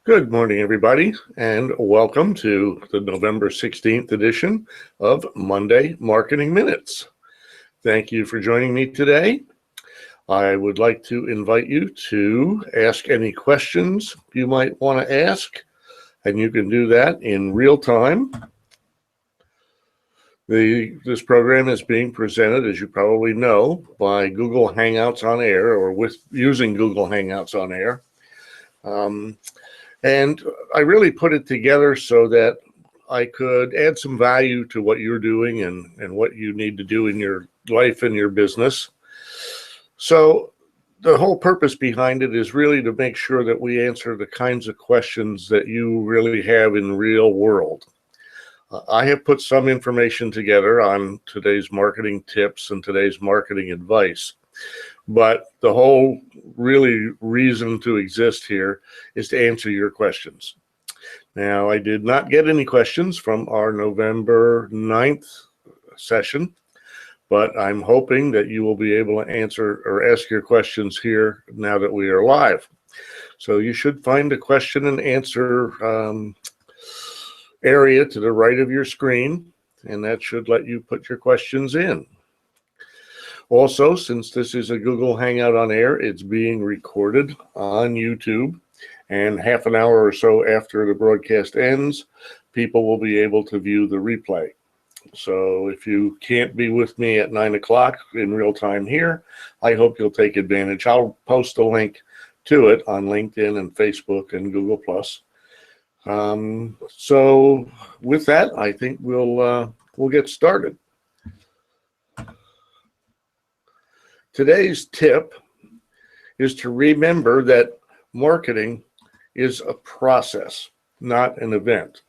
Good morning, everybody, and welcome to the November 16th edition of Monday Marketing Minutes. Thank you for joining me today. I would like to invite you to ask any questions you might want to ask, and you can do that in real time. This program is being presented, as you probably know, by Google Hangouts on Air, or using Google Hangouts on Air. And I really put it together so that I could add some value to what you're doing and what you need to do in your life and your business. So the whole purpose behind it is really to make sure that we answer the kinds of questions that you really have in the real world. I have put some information together on today's marketing tips and today's marketing advice. But the whole really reason to exist here is to answer your questions. Now, I did not get any questions from our November 9th session, but I'm hoping that you will be able to answer or ask your questions here now that we are live. So you should find a question and answer area to the right of your screen, and that should let you put your questions in. Also, since this is a Google Hangout on Air, it's being recorded on YouTube, and half an hour or so after the broadcast ends, people will be able to view the replay. So if you can't be with me at 9 o'clock in real time here, I hope you'll take advantage. I'll post a link to it on LinkedIn and Facebook and Google+. So with that, I think we'll get started. Today's tip is to remember that marketing is a process, not an event.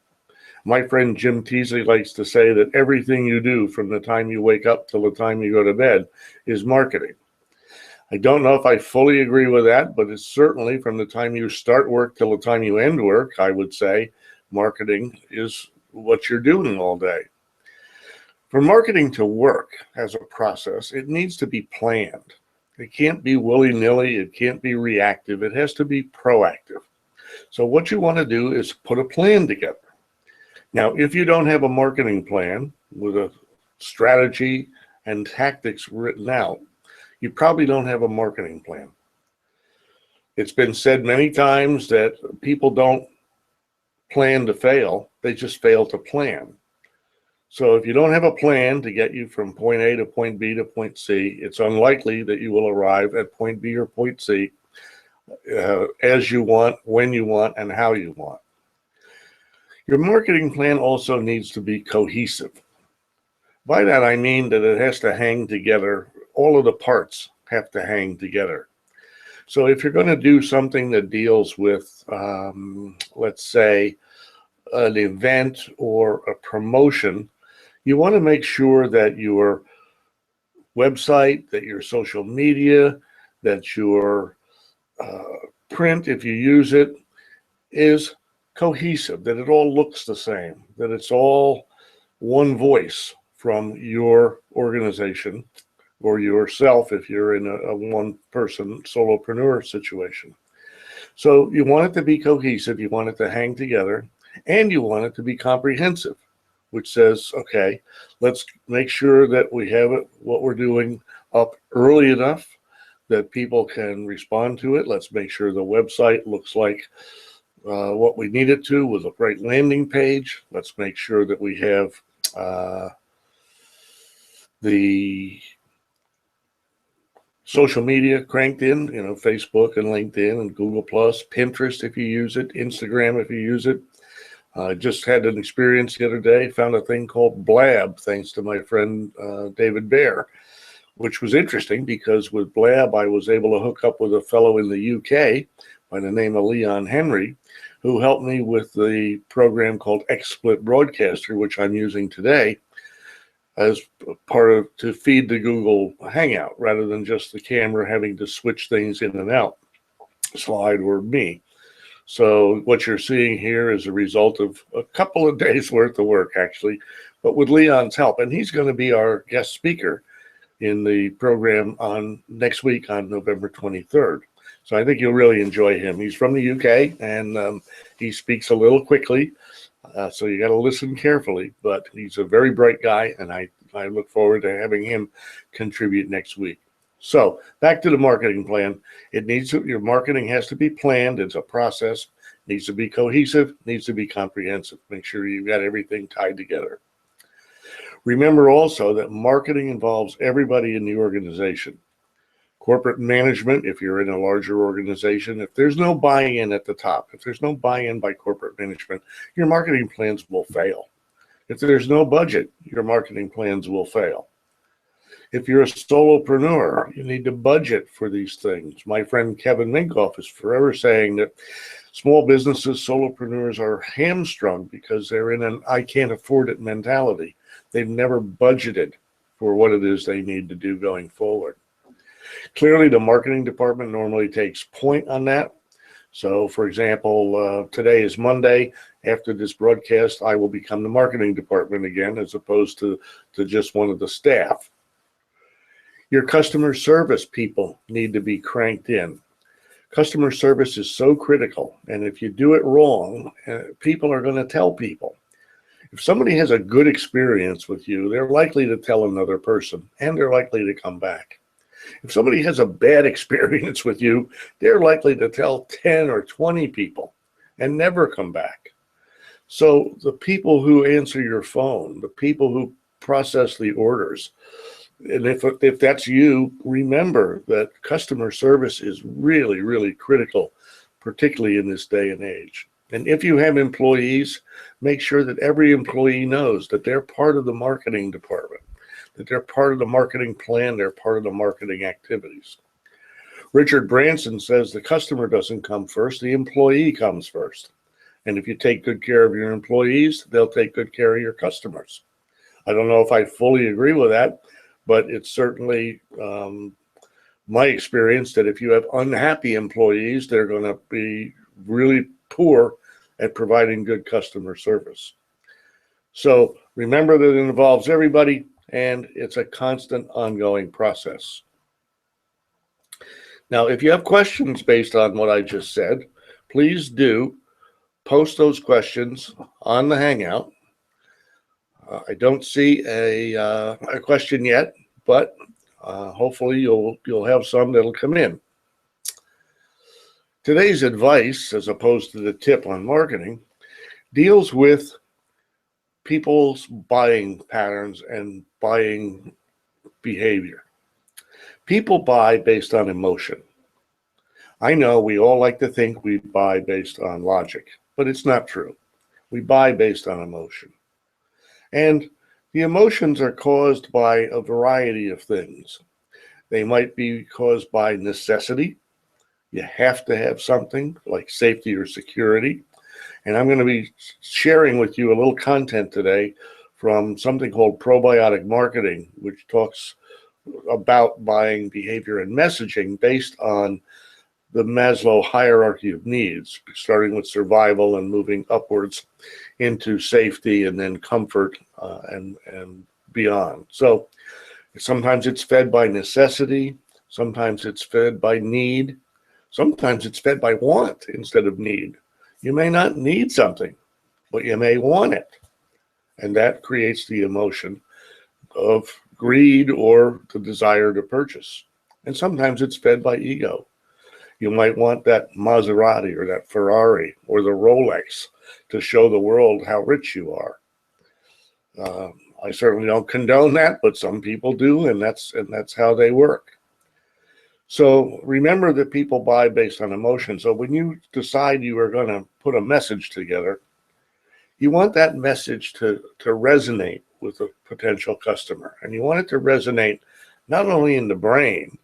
My friend Jim Teasley likes to say that everything you do from the time you wake up till the time you go to bed is marketing. I don't know if I fully agree with that, but it's certainly from the time you start work till the time you end work, I would say marketing is what you're doing all day. For marketing to work as a process, it needs to be planned. It can't be willy-nilly. It can't be reactive. It has to be proactive. So what you want to do is put a plan together. Now, if you don't have a marketing plan with a strategy and tactics written out, you probably don't have a marketing plan. It's been said many times that people don't plan to fail. They just fail to plan. So if you don't have a plan to get you from point A to point B to point C, it's unlikely that you will arrive at point B or point C as you want, when you want, and how you want. Your marketing plan also needs to be cohesive. By that, I mean that it has to hang together. All of the parts have to hang together. So if you're going to do something that deals with, let's say, an event or a promotion, you want to make sure that your website, that your social media, that your print, if you use it, is cohesive, that it all looks the same, that it's all one voice from your organization or yourself if you're in a one-person solopreneur situation. So you want it to be cohesive, you want it to hang together, and you want it to be comprehensive, which says, okay, let's make sure that we have it, what we're doing, up early enough that people can respond to it. Let's make sure the website looks like what we need it to with a right landing page. Let's make sure that we have the social media cranked in, Facebook and LinkedIn and Google+, Pinterest if you use it, Instagram if you use it. I just had an experience the other day, found a thing called Blab, thanks to my friend David Bear, which was interesting because with Blab, I was able to hook up with a fellow in the UK by the name of Leon Henry, who helped me with the program called XSplit Broadcaster, which I'm using today as part of to feed the Google Hangout rather than just the camera having to switch things in and out, slide or me. So what you're seeing here is a result of a couple of days worth of work, actually, but with Leon's help. And he's going to be our guest speaker in the program on next week on November 23rd. So I think you'll really enjoy him. He's from the UK, and he speaks a little quickly, so you got to listen carefully. But he's a very bright guy, and I look forward to having him contribute next week. So back to the marketing plan. Your marketing has to be planned. It's a process. It needs to be cohesive. It needs to be comprehensive. Make sure you've got everything tied together. Remember also that marketing involves everybody in the organization. Corporate management, if you're in a larger organization, if there's no buy-in at the top, if there's no buy-in by corporate management, your marketing plans will fail. If there's no budget, your marketing plans will fail. If you're a solopreneur, you need to budget for these things. My friend Kevin Minkoff is forever saying that small businesses, solopreneurs are hamstrung because they're in an I can't afford it mentality. They've never budgeted for what it is they need to do going forward. Clearly, the marketing department normally takes point on that. So, for example, today is Monday. After this broadcast, I will become the marketing department again, as opposed to just one of the staff. Your customer service people need to be cranked in. Customer service is so critical, and if you do it wrong, people are going to tell people. If somebody has a good experience with you, they're likely to tell another person, and they're likely to come back. If somebody has a bad experience with you, they're likely to tell 10 or 20 people and never come back. So the people who answer your phone, the people who process the orders, and if that's you, remember that customer service is really, really critical, particularly in this day and age. And if you have employees, make sure that every employee knows that they're part of the marketing department, that they're part of the marketing plan, they're part of the marketing activities. Richard Branson says the customer doesn't come first, the employee comes first. And if you take good care of your employees, they'll take good care of your customers. I don't know if I fully agree with that, but it's certainly my experience that if you have unhappy employees, they're going to be really poor at providing good customer service. So remember that it involves everybody, and it's a constant ongoing process. Now, if you have questions based on what I just said, please do post those questions on the Hangout. I don't see a question yet, but hopefully you'll have some that'll come in. Today's advice, as opposed to the tip on marketing, deals with people's buying patterns and buying behavior. People buy based on emotion. I know we all like to think we buy based on logic, but it's not true. We buy based on emotion. And the emotions are caused by a variety of things. They might be caused by necessity. You have to have something like safety or security. And I'm going to be sharing with you a little content today from something called Probiotic Marketing, which talks about buying behavior and messaging based on the Maslow hierarchy of needs, starting with survival and moving upwards into safety and then comfort and beyond. So sometimes it's fed by necessity, sometimes it's fed by need, sometimes it's fed by want instead of need. You may not need something, but you may want it. And that creates the emotion of greed or the desire to purchase. And sometimes it's fed by ego. You might want that Maserati or that Ferrari or the Rolex to show the world how rich you are. I certainly don't condone that, but some people do, and that's how they work. So remember that people buy based on emotion. So when you decide you are going to put a message together, you want that message to resonate with a potential customer. And you want it to resonate not only in the brain,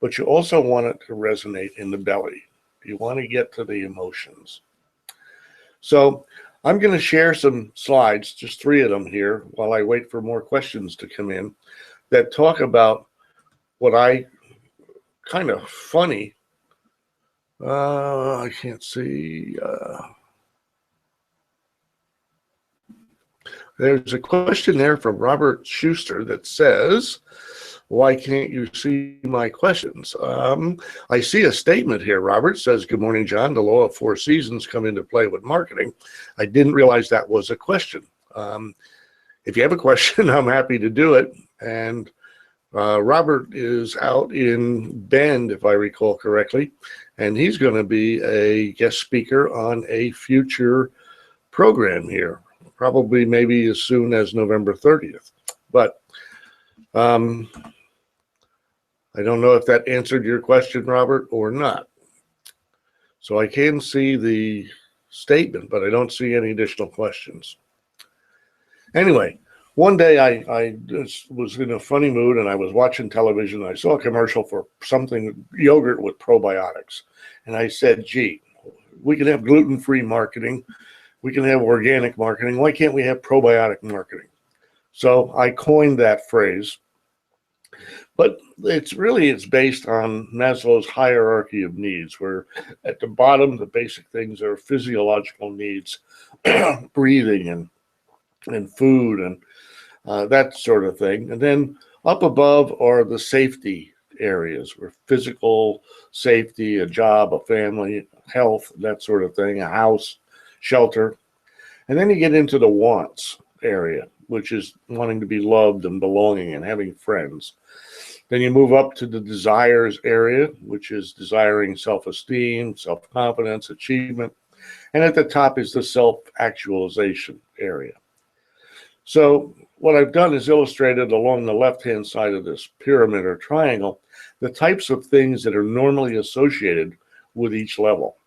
but you also want it to resonate in the belly. You want to get to the emotions. So I'm going to share some slides, just 3 of them here, while I wait for more questions to come in, that talk about what I kind of funny. I can't see. There's a question there from Robert Schuster that says, Why can't you see my questions? I see a statement here. Robert says, good morning, John. The law of four seasons come into play with marketing. I didn't realize that was a question. If you have a question, I'm happy to do it. And Robert is out in Bend, if I recall correctly, and he's going to be a guest speaker on a future program here, probably maybe as soon as November 30th. But I don't know if that answered your question, Robert, or not. So I can see the statement, but I don't see any additional questions. Anyway, one day I just was in a funny mood and I was watching television. And I saw a commercial for something, yogurt with probiotics. And I said, gee, we can have gluten-free marketing. We can have organic marketing. Why can't we have probiotic marketing? So I coined that phrase. But it's based on Maslow's hierarchy of needs, where at the bottom, the basic things are physiological needs, breathing and food and that sort of thing. And then up above are the safety areas, where physical safety, a job, a family, health, that sort of thing, a house, shelter. And then you get into the wants area, which is wanting to be loved and belonging and having friends. Then you move up to the desires area, which is desiring self-esteem, self-confidence, achievement. And at the top is the self-actualization area. So what I've done is illustrated along the left-hand side of this pyramid or triangle the types of things that are normally associated with each level.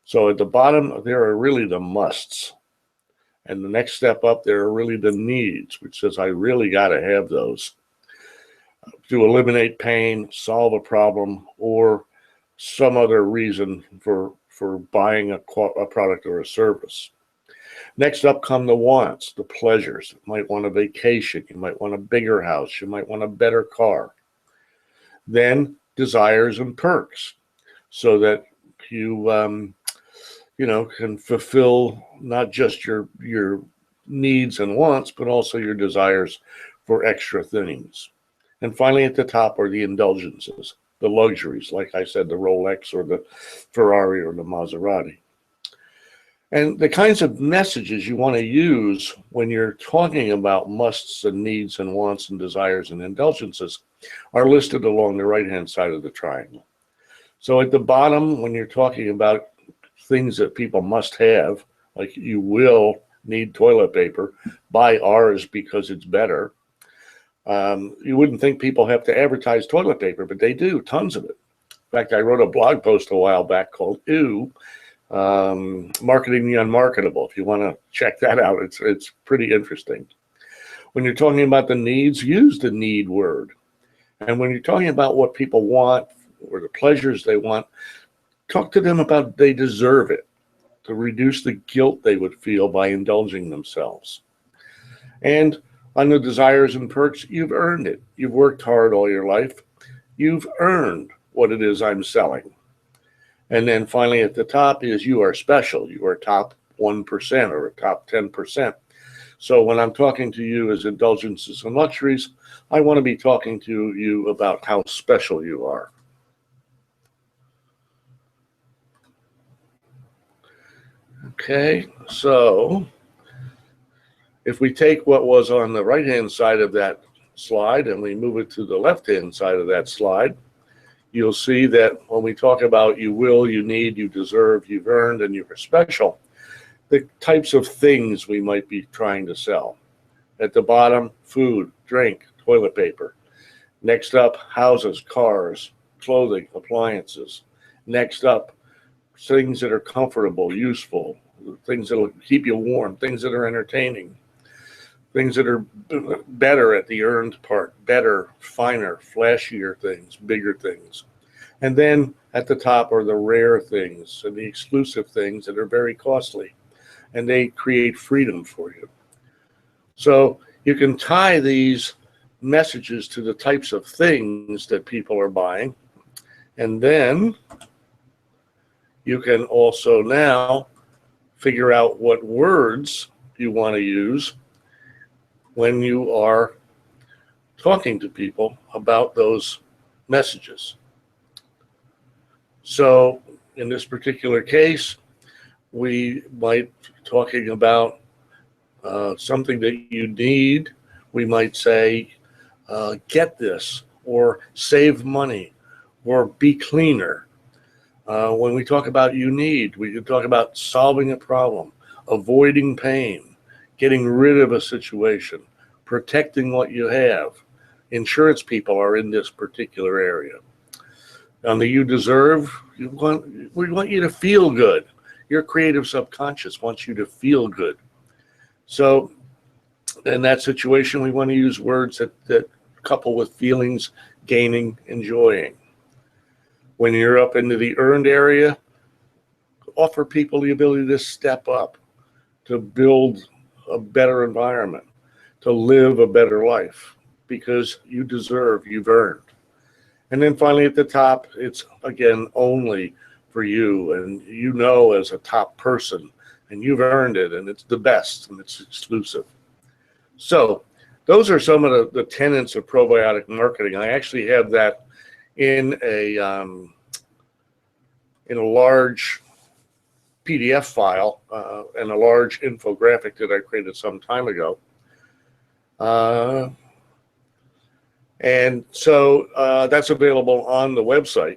So at the bottom, there are really the musts. And the next step up, there are really the needs, which says I really got to have those to eliminate pain, solve a problem, or some other reason for buying a product or a service. Next up come the wants, the pleasures. You might want a vacation. You might want a bigger house. You might want a better car. Then desires and perks, so that you can fulfill not just your needs and wants, but also your desires for extra things. And finally, at the top are the indulgences, the luxuries, like I said, the Rolex or the Ferrari or the Maserati. And the kinds of messages you want to use when you're talking about musts and needs and wants and desires and indulgences are listed along the right-hand side of the triangle. So at the bottom, when you're talking about things that people must have, like you will need toilet paper, buy ours because it's better. You wouldn't think people have to advertise toilet paper, but they do, tons of it. In fact, I wrote a blog post a while back called Ew, Marketing the Unmarketable. If you want to check that out, it's pretty interesting. When you're talking about the needs, use the need word. And when you're talking about what people want or the pleasures they want, talk to them about they deserve it, to reduce the guilt they would feel by indulging themselves. And on the desires and perks, you've earned it. You've worked hard all your life. You've earned what it is I'm selling. And then finally at the top is you are special. You are top 1% or top 10%. So when I'm talking to you as indulgences and luxuries, I want to be talking to you about how special you are. Okay, so if we take what was on the right-hand side of that slide and we move it to the left-hand side of that slide, you'll see that when we talk about you will, you need, you deserve, you've earned, and you're special, the types of things we might be trying to sell. At the bottom, food, drink, toilet paper. Next up, houses, cars, clothing, appliances. Next up, things that are comfortable, useful, things that will keep you warm, things that are entertaining, things that are better at the earned part, better, finer, flashier things, bigger things. And then at the top are the rare things and the exclusive things that are very costly, and they create freedom for you. So you can tie these messages to the types of things that people are buying, and then you can also now figure out what words you want to use when you are talking to people about those messages. So in this particular case, we might be talking about something that you need. We might say, get this, or save money, or be cleaner. When we talk about you need, we can talk about solving a problem, avoiding pain, getting rid of a situation, protecting what you have. Insurance people are in this particular area. On the you deserve, we want you to feel good. Your creative subconscious wants you to feel good. So in that situation, we want to use words that couple with feelings, gaining, enjoying. When you're up into the earned area, offer people the ability to step up, to build a better environment, to live a better life, because you deserve, you've earned. And then finally at the top, it's again only for you, and you know as a top person, and you've earned it, and it's the best, and it's exclusive. So those are some of the tenets of probiotic marketing. I actually have that in a large PDF file and a large infographic that I created some time ago. And so that's available on the website.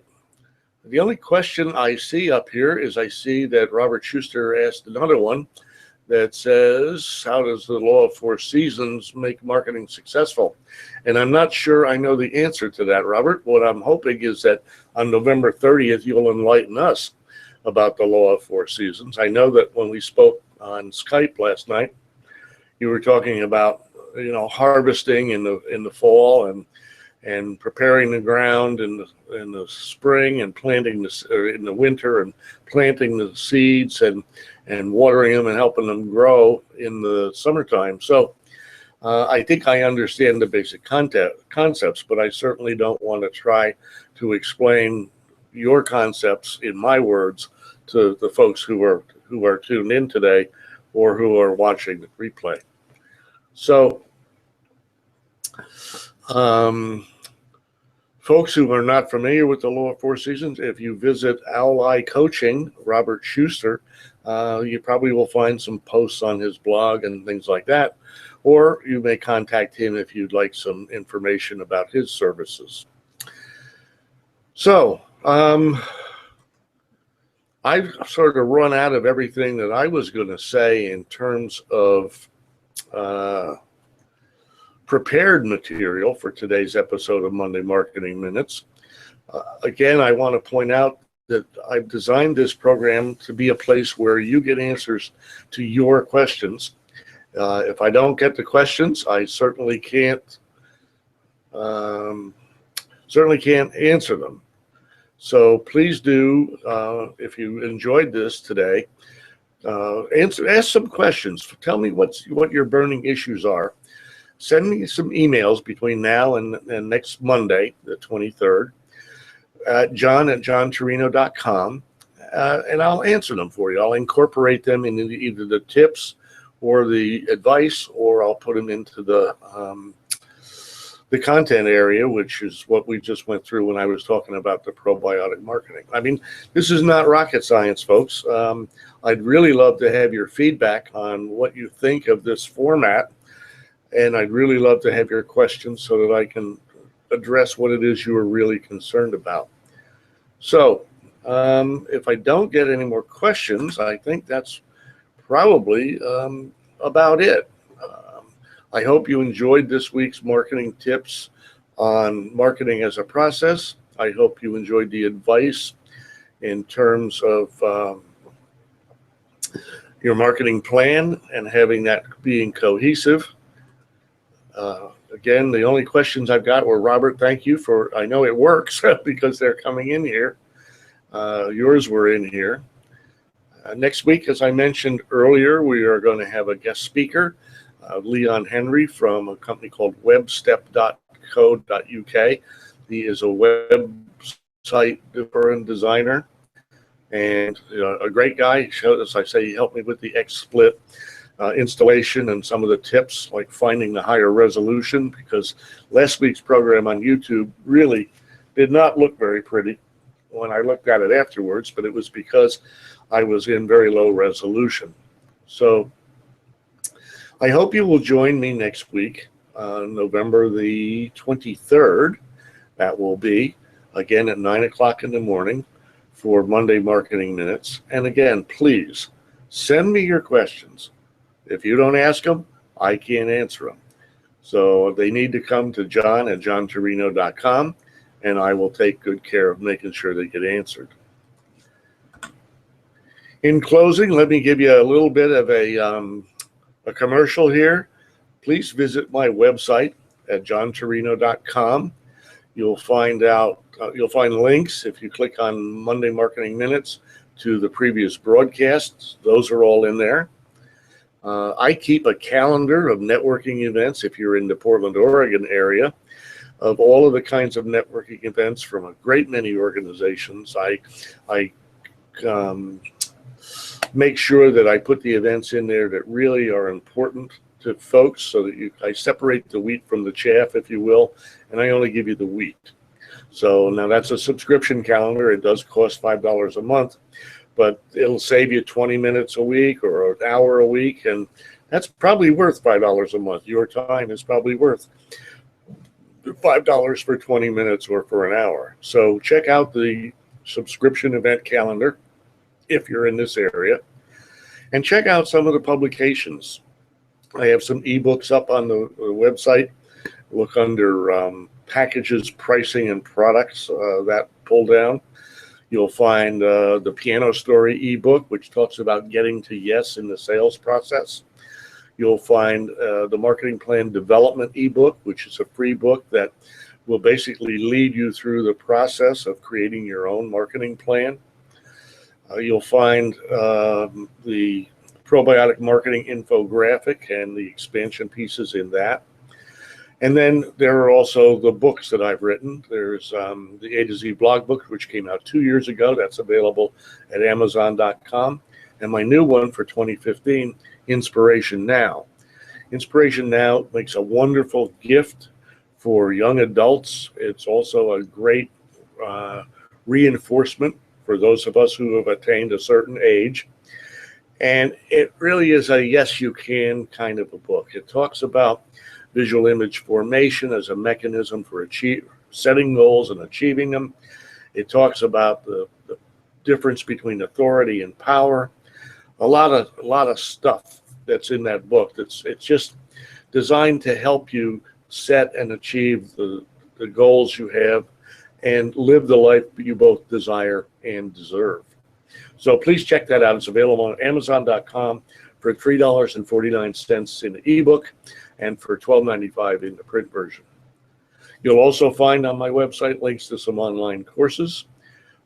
The only question I see up here is I see that Robert Schuster asked another one that says, how does the law of four seasons make marketing successful? And I'm not sure I know the answer to that, Robert. What I'm hoping is that on November 30th, you'll enlighten us about the law of four seasons. I know that when we spoke on Skype last night, you were talking about, harvesting in the fall and preparing the ground in the spring and planting in the winter and planting the seeds and watering them and helping them grow in the summertime. So I think I understand the basic concepts, but I certainly don't want to try to explain your concepts in my words to the folks who are tuned in today or who are watching the replay. So folks who are not familiar with the law of four seasons, if you visit Ally Coaching, Robert Schuster, you probably will find some posts on his blog and things like that, or you may contact him if you'd like some information about his services. So I've sort of run out of everything that I was going to say in terms of prepared material for today's episode of Monday Marketing Minutes. Again, I want to point out that I've designed this program to be a place where you get answers to your questions. If I don't get the questions, I certainly can't answer them. So please do, if you enjoyed this today, ask some questions. Tell me what your burning issues are. Send me some emails between now and next Monday, the 23rd, at john@johnturino.com, and I'll answer them for you. I'll incorporate them into either the tips or the advice, or I'll put them into the content area, which is what we just went through when I was talking about the probiotic marketing. I mean, this is not rocket science, folks. I'd really love to have your feedback on what you think of this format. And I'd really love to have your questions so that I can address what it is you are really concerned about. So if I don't get any more questions, I think that's probably about it. I hope you enjoyed this week's marketing tips on marketing as a process. I hope you enjoyed the advice in terms of your marketing plan and having that being cohesive. Again, the only questions I've got were, Robert, thank you for, I know it works because they're coming in here. Yours were in here. Next week, as I mentioned earlier, we are going to have a guest speaker, Leon Henry from a company called webstep.co.uk. He is a website developer and designer and a great guy. As I say, he helped me with the XSplit. installation and some of the tips, like finding the higher resolution, because last week's program on YouTube really did not look very pretty when I looked at it afterwards, but it was because I was in very low resolution. So I hope you will join me next week, November the 23rd. That will be, again, at 9 o'clock in the morning for Monday Marketing Minutes. And again, please send me your questions. If you don't ask them, I can't answer them. So they need to come to john@johnturino.com, and I will take good care of making sure they get answered. In closing, let me give you a little bit of a commercial here. Please visit my website at johnturino.com. You'll find links if you click on Monday Marketing Minutes to the previous broadcasts. Those are all in there. I keep a calendar of networking events if you're in the Portland, Oregon area, of all of the kinds of networking events from a great many organizations. I make sure that I put the events in there that really are important to folks, so that I separate the wheat from the chaff, if you will, and I only give you the wheat. So now that's a subscription calendar. It does cost $5 a month, but it'll save you 20 minutes a week or an hour a week, and that's probably worth $5 a month. Your time is probably worth $5 for 20 minutes or for an hour. So check out the subscription event calendar if you're in this area, and check out some of the publications. I have some ebooks up on the website. Look under packages, pricing, and products, that pull down. You'll find the Piano Story ebook, which talks about getting to yes in the sales process. You'll find the Marketing Plan Development ebook, which is a free book that will basically lead you through the process of creating your own marketing plan. You'll find the Probiotic Marketing infographic and the expansion pieces in that. And then there are also the books that I've written. There's the A to Z blog book, which came out 2 years ago. That's available at Amazon.com. And my new one for 2015, Inspiration Now. Inspiration Now makes a wonderful gift for young adults. It's also a great reinforcement for those of us who have attained a certain age. And it really is a yes, you can kind of a book. It talks about visual image formation as a mechanism for setting goals and achieving them. It talks about the difference between authority and power. A lot of stuff that's in that book. It's just designed to help you set and achieve the goals you have and live the life you both desire and deserve. So please check that out. It's available on Amazon.com for $3.49 in the ebook and for $12.95 in the print version. You'll also find on my website links to some online courses.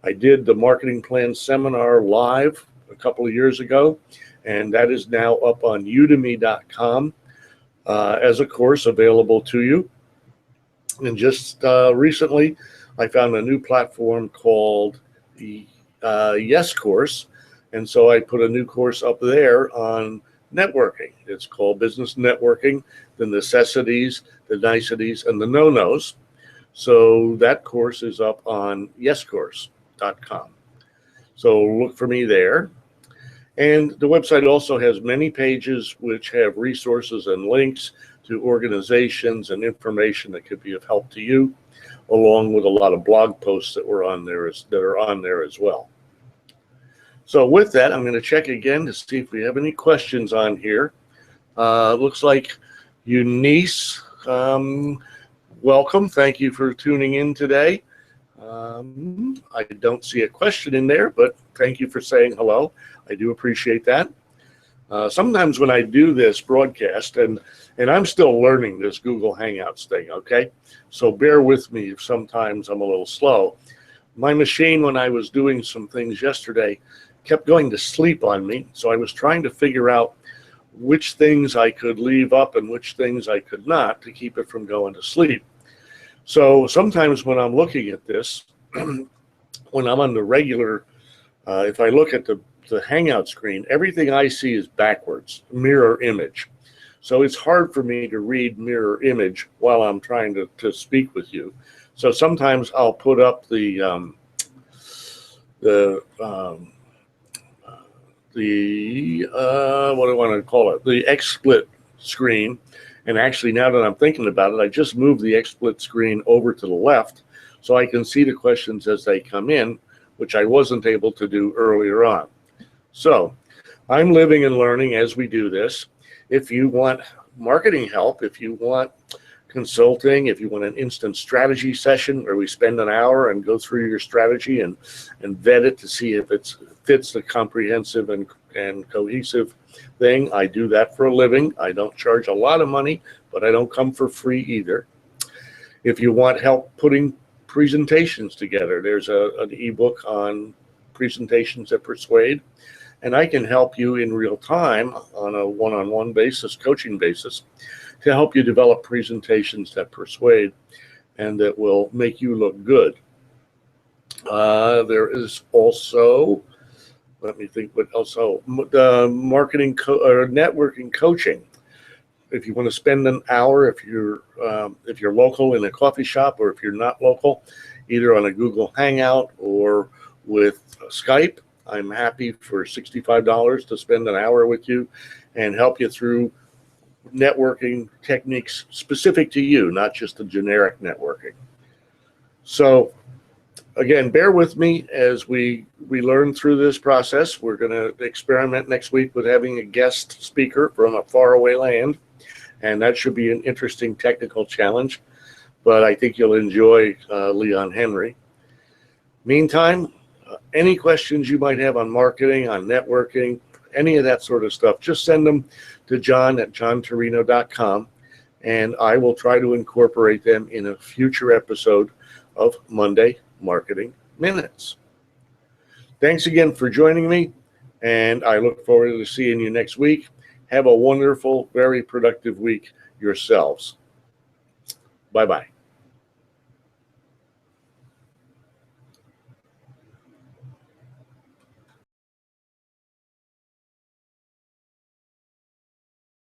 I did the Marketing Plan Seminar live a couple of years ago, and that is now up on udemy.com as a course available to you. And just recently, I found a new platform called the Yes Course, and so I put a new course up there on networking. It's called Business Networking, the Necessities, the Niceties, and the No-Nos. So that course is up on yescourse.com. So look for me there. And the website also has many pages which have resources and links to organizations and information that could be of help to you, along with a lot of blog posts that are on there as well. So with that, I'm going to check again to see if we have any questions on here. Looks like Eunice, welcome. Thank you for tuning in today. I don't see a question in there, but thank you for saying hello. I do appreciate that. Sometimes when I do this broadcast, and I'm still learning this Google Hangouts thing, okay? So bear with me if sometimes I'm a little slow. My machine, when I was doing some things yesterday, kept going to sleep on me. So I was trying to figure out which things I could leave up and which things I could not to keep it from going to sleep. So sometimes when I'm looking at this, when I'm on the regular If I look at the Hangout screen, everything I see is backwards, mirror image. So it's hard for me to read mirror image while I'm trying to speak with you. So sometimes I'll put up the what do I want to call it? The XSplit screen. And actually, now that I'm thinking about it, I just moved the XSplit screen over to the left so I can see the questions as they come in, which I wasn't able to do earlier on. So I'm living and learning as we do this. If you want marketing help, if you want consulting, if you want an instant strategy session where we spend an hour and go through your strategy and vet it to see if it fits the comprehensive and cohesive thing, I do that for a living. I don't charge a lot of money, but I don't come for free either. If you want help putting presentations together, there's an ebook on presentations that persuade, and I can help you in real time on a one-on-one basis, coaching basis, to help you develop presentations that persuade and that will make you look good. There is also, let me think what else. Oh, marketing or networking coaching. If you want to spend an hour, if you're local in a coffee shop, or if you're not local, either on a Google Hangout or with Skype, I'm happy for $65 to spend an hour with you and help you through networking techniques specific to you, not just the generic networking. So again, bear with me as we learn through this process. We're going to experiment next week with having a guest speaker from a faraway land, and that should be an interesting technical challenge, but I think you'll enjoy Leon Henry. Meantime, any questions you might have on marketing, on networking, any of that sort of stuff, just send them to john@johnturino.com, and I will try to incorporate them in a future episode of Monday Marketing Minutes. Thanks again for joining me, and I look forward to seeing you next week. Have a wonderful, very productive week yourselves. Bye-bye.